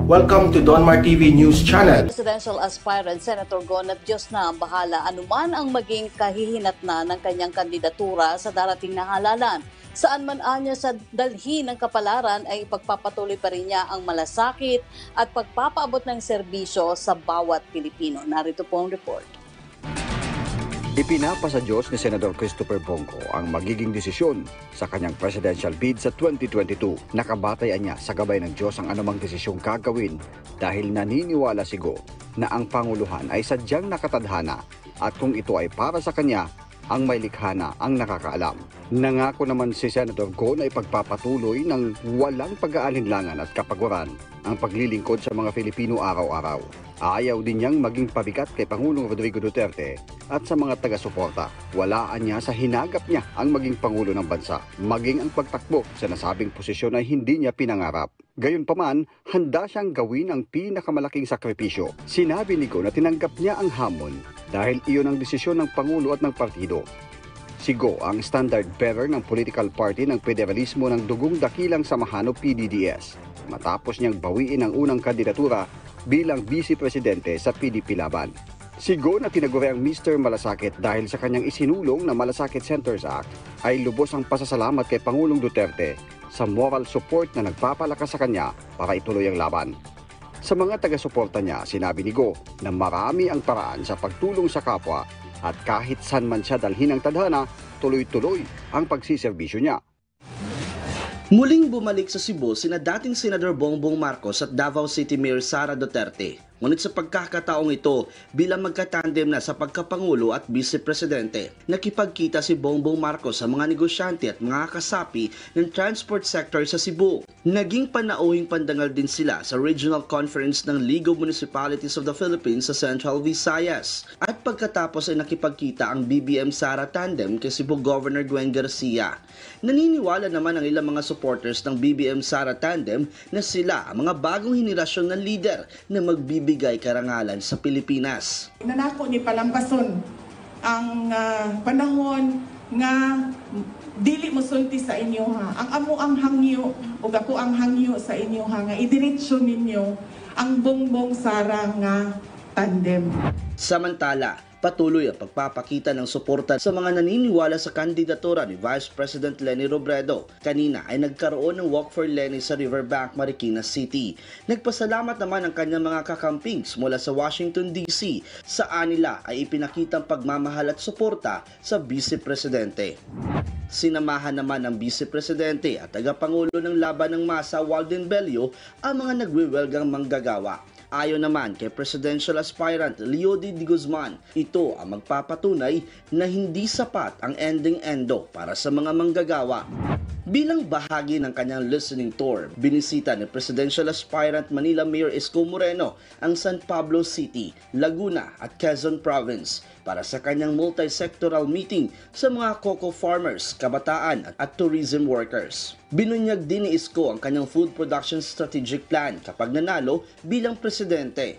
Welcome to Donmar TV News Channel. Presidential aspirant Senator Gonat Diyos na ang bahala anuman ang maging kahihinatnan ng kanyang kandidatura sa darating na halalan. Saan man anya sa dalhin ng kapalaran ay ipagpapatuloy pa rin niya ang malasakit at pagpapaabot ng serbisyo sa bawat Pilipino. Narito po ang report. Ipinapa sa Diyos ni Senador Christopher Bongo ang magiging desisyon sa kanyang presidential bid sa 2022. Nakabatayan niya sa gabay ng Diyos ang anumang desisyong gagawin dahil naniniwala si Go na ang Panguluhan ay sadyang nakatadhana at kung ito ay para sa kanya, ang may likha na ang nakakaalam. Nangako naman si Senator Go na ipagpapatuloy ng walang pag-aalinlangan at kapaguran ang paglilingkod sa mga Filipino araw-araw. Ayaw din niyang maging pabigat kay Pangulong Rodrigo Duterte at sa mga taga-suporta. Walaan niya sa hinagap niya ang maging Pangulo ng bansa, maging ang pagtakbo sa nasabing posisyon ay hindi niya pinangarap. Gayunpaman, handa siyang gawin ang pinakamalaking sakripisyo. Sinabi ni Go na tinanggap niya ang hamon dahil iyon ang desisyon ng Pangulo at ng partido. Si Go ang standard bearer ng political party ng federalismo ng Dugong Dakilang Samahan o PDDS matapos niyang bawiin ang unang kandidatura bilang Vice Presidente sa PDP Laban. Si Go na tinaguri ang Mr. Malasakit dahil sa kanyang isinulong na Malasakit Centers Act ay lubos ang pasasalamat kay Pangulong Duterte sa moral support na nagpapalakas sa kanya para ituloy ang laban. Sa mga taga-suporta niya, sinabi ni Go na marami ang paraan sa pagtulong sa kapwa at kahit saan man siya dalhin ang tadhana, tuloy-tuloy ang pagsiservisyo niya. Muling bumalik sa Cebu sina dating Senador Bongbong Marcos at Davao City Mayor Sara Duterte. Ngunit sa pagkakataong ito, bilang magkatandem na sa pagkapangulo at vice-presidente, nakipagkita si Bongbong Marcos sa mga negosyante at mga kasapi ng transport sector sa Cebu. Naging panauhing pandangal din sila sa Regional Conference ng League of Municipalities of the Philippines sa Central Visayas. At pagkatapos ay nakipagkita ang BBM Sara tandem kay Cebu Governor Gwen Garcia. Naniniwala naman ang ilang mga supporters ng BBM Sara tandem na sila ang mga bagong henerasyon ng leader na magbibigay karangalan sa Pilipinas. Nanako ni palampason ang panahon nga dili mo sulti sa inyo ha. Ang amo ang hangyo ug ako ang hangyo sa inyo ha nga idiretso ninyo ang Bongbong Sara nga tandem. Samantala, patuloy ang pagpapakita ng suporta sa mga naniniwala sa kandidatura ni Vice President Leni Robredo. Kanina ay nagkaroon ng Walk for Leni sa Riverbank, Marikina City. Nagpasalamat naman ang kanyang mga kakampings mula sa Washington DC. Sa anila ay ipinakitang pagmamahal at suporta sa Vice Presidente. Sinamahan naman ng Vice Presidente at tagapangulo ng Laban ng Masa Walden Bello ang mga nagwiwelgang manggagawa. Ayon naman kay Presidential Aspirant Leo D. Guzman, ito ang magpapatunay na hindi sapat ang ending-endo para sa mga manggagawa. Bilang bahagi ng kanyang listening tour, binisita ni Presidential Aspirant Manila Mayor Isko Moreno ang San Pablo City, Laguna at Quezon Province para sa kanyang multi-sectoral meeting sa mga cocoa farmers, kabataan at tourism workers. Binunyag din ni Isko ang kanyang food production strategic plan kapag nanalo bilang presidente.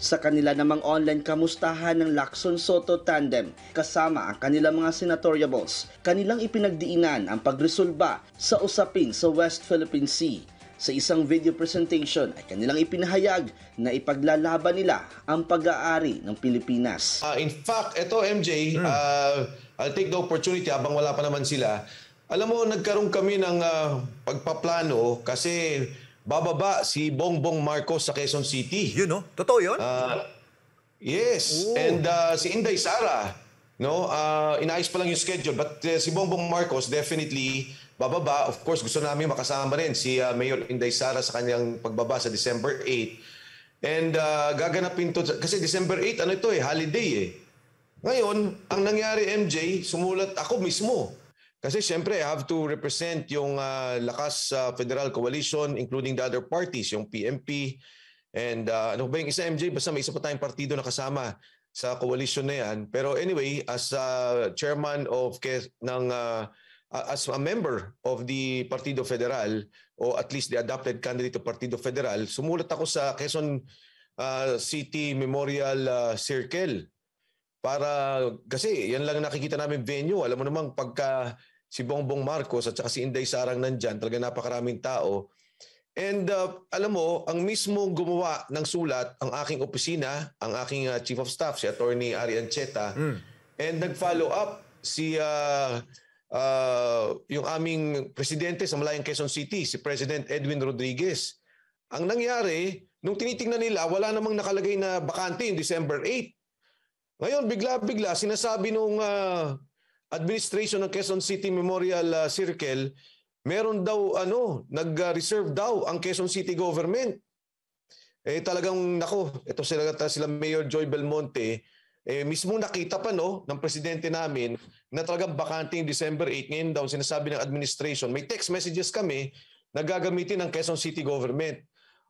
Sa kanila namang online kamustahan ng Lacson Soto tandem kasama ang kanilang mga senatoriables, kanilang ipinagdiinan ang pagresolba sa usapin sa West Philippine Sea. Sa isang video presentation ay kanilang ipinahayag na ipaglalaban nila ang pag-aari ng Pilipinas. In fact, ito MJ, I'll take the opportunity habang wala pa naman sila. Alam mo, nagkaroon kami ng pagpaplano kasi bababa si Bongbong Marcos sa Quezon City. Yun, no? Totoo yun? Yes. Ooh. And si Inday Sara, no? Inaayos pa lang yung schedule. But si Bongbong Marcos definitely bababa. Of course, gusto namin makasama rin si Mayor Inday Sara sa kanyang pagbaba sa December 8. And gaganapin to kasi December 8, ano ito holiday Ngayon, ang nangyari MJ, sumulat ako mismo. Kasi siyempre, I have to represent yung lakas federal coalition, including the other parties, yung PMP. And ano ba yung isa, MJ? Basta may isa pa tayong partido na kasama sa coalition na yan. Pero anyway, as chairman of as a member of the Partido Federal, o at least the adopted candidate of Partido Federal, sumulat ako sa Quezon City Memorial Circle. Kasi yan lang nakikita namin venue. Alam mo namang pagka si Bongbong Marcos at saka si Inday Sarang nandyan, talaga napakaraming tao. And alam mo, ang mismong gumawa ng sulat, ang aking opisina, ang aking Chief of Staff, si Attorney Ari Ancheta, and nag-follow up si yung aming presidente sa Malayang Quezon City, si President Edwin Rodriguez. Ang nangyari, nung tinitingnan nila, wala namang nakalagay na bakante yung December 8. Ngayon, bigla-bigla, sinasabi nung administration ng Quezon City Memorial Circle, meron daw, nag-reserve daw ang Quezon City government. Talagang, ito sila Mayor Joy Belmonte, mismo nakita pa ng presidente namin na talagang bakante yung December 8. Ngayon daw, sinasabi ng administration, may text messages kami na gagamitin ng Quezon City government.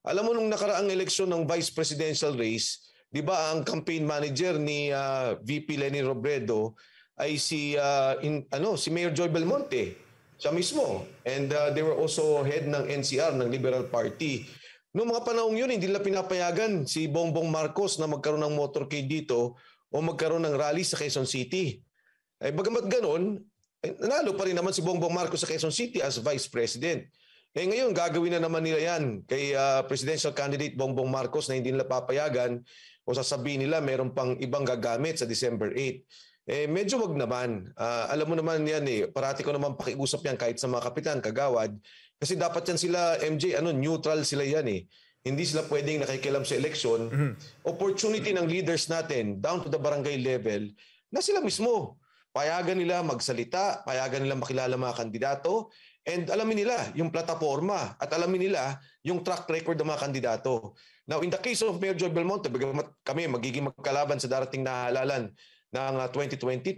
Alam mo, nung nakaraang eleksyon ng vice presidential race, di ba ang campaign manager ni VP Leni Robredo ay si Mayor Joy Belmonte. Siya mismo. And they were also head ng NCR, ng Liberal Party. Noong mga panahong yun, hindi nila pinapayagan si Bongbong Marcos na magkaroon ng motorcade dito o magkaroon ng rally sa Quezon City. Bagamat ganun, nanalo pa rin naman si Bongbong Marcos sa Quezon City as Vice President. Ngayon, gagawin na naman nila yan kay presidential candidate Bongbong Marcos na hindi nila papayagan o sasabihin nila meron pang ibang gagamit sa December 8. Medyo wag naman. Alam mo naman yan parati ko naman pakiusap yan kahit sa mga kapitan, kagawad. Kasi dapat yan sila, MJ, neutral sila yan Hindi sila pwedeng nakikialam sa eleksyon. Opportunity ng leaders natin down to the barangay level na sila mismo. Payagan nila magsalita, payagan nila makilala mga kandidato, and alamin nila yung plataforma at alamin nila yung track record ng mga kandidato. Now, in the case of Mayor Joy Belmonte, bagamat kami magiging magkalaban sa darating na halalan ng 2022,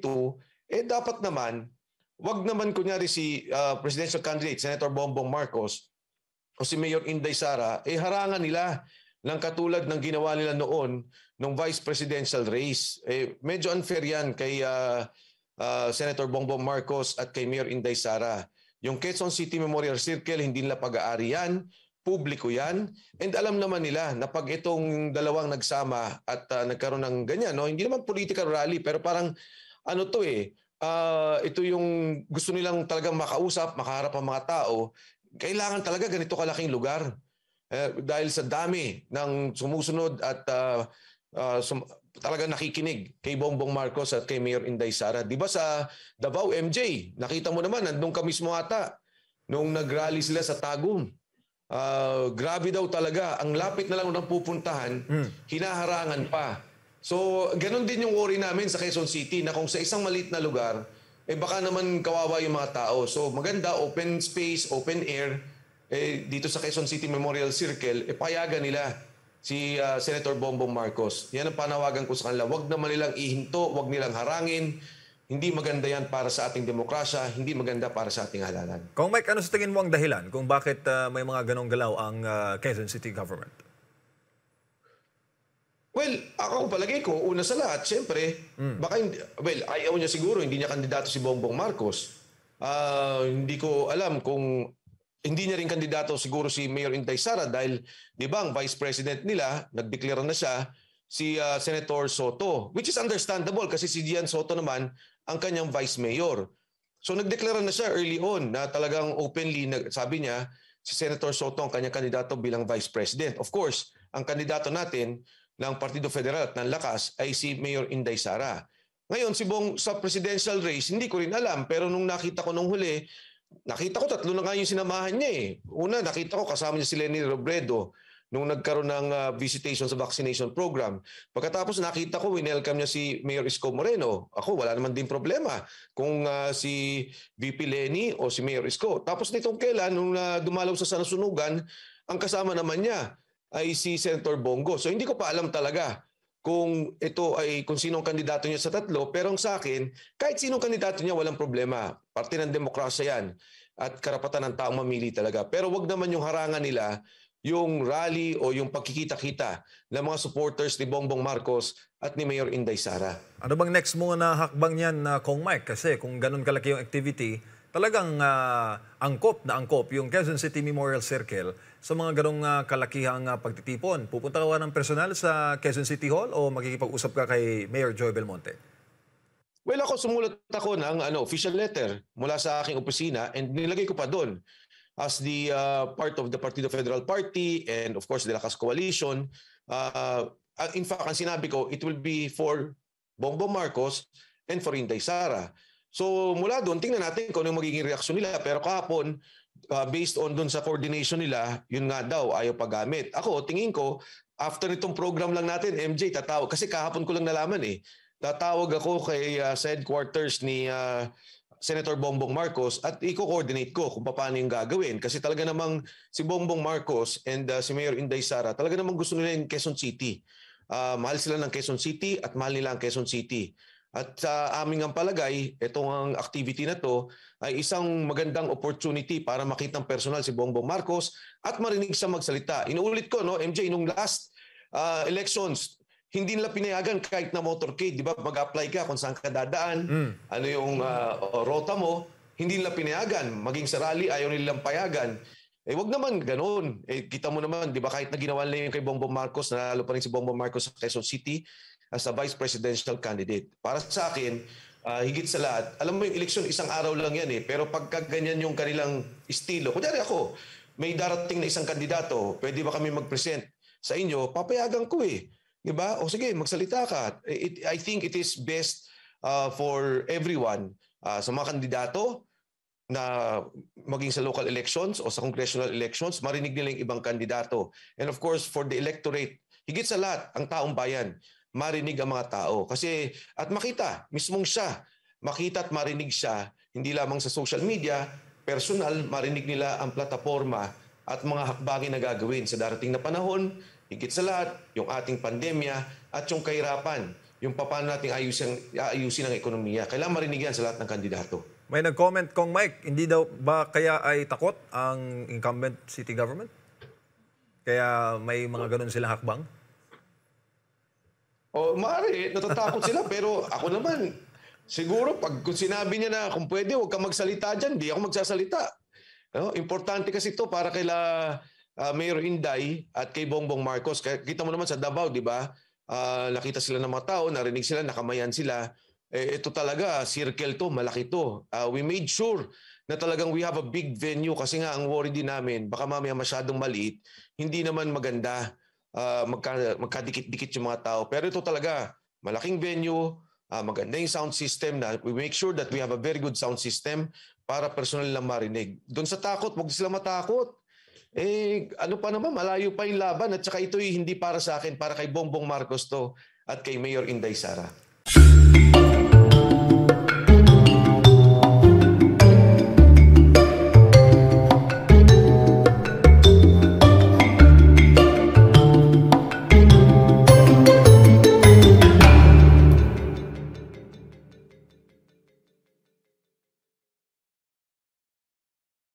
dapat naman, wag naman kunyari si presidential candidate, Senator Bongbong Marcos, o si Mayor Inday Sara, harangan nila ng katulad ng ginawa nila noon nung vice presidential race. Medyo unfair yan kay Senator Bongbong Marcos at kay Mayor Inday Sara. Yung Quezon City Memorial Circle, hindi nila pag-aari yan, publiko yan, and alam naman nila na pag itong dalawang nagsama at nagkaroon ng ganyan, hindi naman political rally, pero parang ito yung gusto nilang talagang makausap, makaharap ang mga tao, kailangan talaga ganito kalaking lugar. Dahil sa dami ng sumusunod at talaga nakikinig kay Bongbong Marcos at kay Mayor Inday Sara. Di ba sa Davao, MJ, nakita mo naman, nandun ka mismo ata, nung nag-rally sila sa Tagum. Grabe daw talaga. Ang lapit na lang ng pupuntahan, hinaharangan pa. So, ganun din yung worry namin sa Quezon City na kung sa isang maliit na lugar, baka naman kawawa yung mga tao. So, maganda, open space, open air, dito sa Quezon City Memorial Circle, payagan nila si Senator Bongbong Marcos. Yan ang panawagan ko sa kanila. Huwag naman nilang ihinto, huwag nilang harangin. Hindi maganda yan para sa ating demokrasya, hindi maganda para sa ating halalan. Kung Mike, ano sa tingin mo ang dahilan kung bakit may mga ganong galaw ang Quezon City government? Well, ako palagay ko, una sa lahat, siyempre, baka ayaw niya siguro, hindi niya kandidato si Bongbong Marcos. Hindi ko alam kung hindi niya rin kandidato siguro si Mayor Inday Sara dahil, di ba, ang vice president nila, nagdeklara na siya, si Senator Soto, which is understandable kasi si Gian Soto naman ang kanyang vice mayor. So nagdeklara na siya early on na talagang openly, sabi niya, si Senator Soto ang kanyang kandidato bilang vice president. Of course, ang kandidato natin ng Partido Federal at ng Lakas ay si Mayor Inday Sara. Ngayon, sa presidential race, hindi ko rin alam, pero nung nakita ko nung huli, nakita ko tatlo na nga yung sinamahan niya Una, nakita ko kasama niya si Leni Robredo nung nagkaroon ng visitation sa vaccination program. Pagkatapos nakita ko, winelcome niya si Mayor Isko Moreno. Ako, wala naman din problema kung si VP Leni o si Mayor Isko. Tapos nitong kailan, nung dumalaw sa Sanasunugan, ang kasama naman niya ay si Senator Bongo. So hindi ko pa alam talaga kung sinong kandidato niya sa tatlo. Pero sa akin, kahit sinong kandidato niya, walang problema. Parte ng demokrasya yan at karapatan ng taong mamili talaga. Pero wag naman yung harangan nila yung rally o yung pagkikita-kita ng mga supporters ni Bongbong Marcos at ni Mayor Inday Sara. Ano bang next mo na hakbang niyan, Kong Mike? Kasi kung ganun kalaki yung activity, talagang angkop yung Quezon City Memorial Circle sa mga ganong kalakihang pagtitipon. Pupunta ka ng personal sa Quezon City Hall o magkikipag-usap ka kay Mayor Joy Belmonte? Well, sumulat ako ng official letter mula sa aking opisina and nilagay ko pa doon as the part of the Partido Federal Party and of course the Lakas Coalition, in fact, ang sinabi ko, it will be for Bongbong Marcos and for Inday Sara. So mula doon, tingnan natin kung ano yung magiging reaksyon nila. Pero kahapon, based on doon sa coordination nila, yun nga daw, ayaw paggamit. Ako, tingin ko, after itong program lang natin, MJ, tatawag. Kasi kahapon ko lang nalaman tatawag ako kay sa headquarters ni Senator Bongbong Marcos at i-coordinate ko kung paano yung gagawin. Kasi talaga namang si Bongbong Marcos and si Mayor Inday Sara, talaga namang gusto nila yung Quezon City. Mahal sila ng Quezon City at mahal nila ang Quezon City. At sa aming ang palagay, itong activity na to ay isang magandang opportunity para makita ng personal si Bongbong Marcos at marinig siya magsalita. Inuulit ko, no, MJ, nung last elections, hindi nila pinayagan kahit na motorcade. Di ba, mag-apply ka kung saan ka dadaan, ano yung rota mo, hindi nila pinayagan. Maging sa rally, ayaw nilang payagan. Wag naman ganoon. Kita mo naman, di ba, kahit na ginawa nila yung kay Bongbong Marcos, nanalo pa rin si Bongbong Marcos sa Quezon City, as a vice presidential candidate. Para sa akin, higit sa lahat, alam mo yung eleksyon, isang araw lang yan pero pagka ganyan yung kanilang estilo, kunyari ako, may darating na isang kandidato, pwede ba kami mag-present sa inyo? Papayagan ko Diba? O sige, magsalita ka. I think it is best for everyone, sa mga kandidato, na maging sa local elections o sa congressional elections, marinig nila yung ibang kandidato. And of course, for the electorate, higit sa lahat, ang taong bayan, marinig ang mga tao. Kasi, at makita, mismong siya, makita at marinig siya, hindi lamang sa social media, personal, marinig nila ang plataforma at mga hakbangin na gagawin sa darating na panahon, higit sa lahat, yung ating pandemya at yung kahirapan, yung paano natin ayusin ang ekonomiya. Kailangan marinig yan sa lahat ng kandidato. May nag-comment kong Mike, hindi daw ba kaya ay takot ang incumbent city government? Kaya may mga ganun silang hakbang? Maaari, natatakot sila. Pero ako naman, siguro kung sinabi niya na kung pwede, huwag kang magsalita dyan, di ako magsasalita. Importante kasi ito para kaila Mayor Inday at kay Bongbong Marcos. Kita mo naman sa Davao, di ba? Nakita sila ng mga tao, narinig sila, nakamayan sila. Ito talaga, circle to, malaki to. We made sure na talagang we have a big venue kasi nga ang worry din namin, baka mamaya masyadong maliit, hindi naman maganda. Magkadikit-dikit yung mga tao. Pero ito talaga, malaking venue, maganda yung sound system na we make sure that we have a very good sound system para personal lang marinig. Doon sa takot, huwag sila matakot. Ano pa naman, malayo pa yung laban at saka ito hindi para sa akin, para kay Bongbong Marcos to at kay Mayor Inday Sara.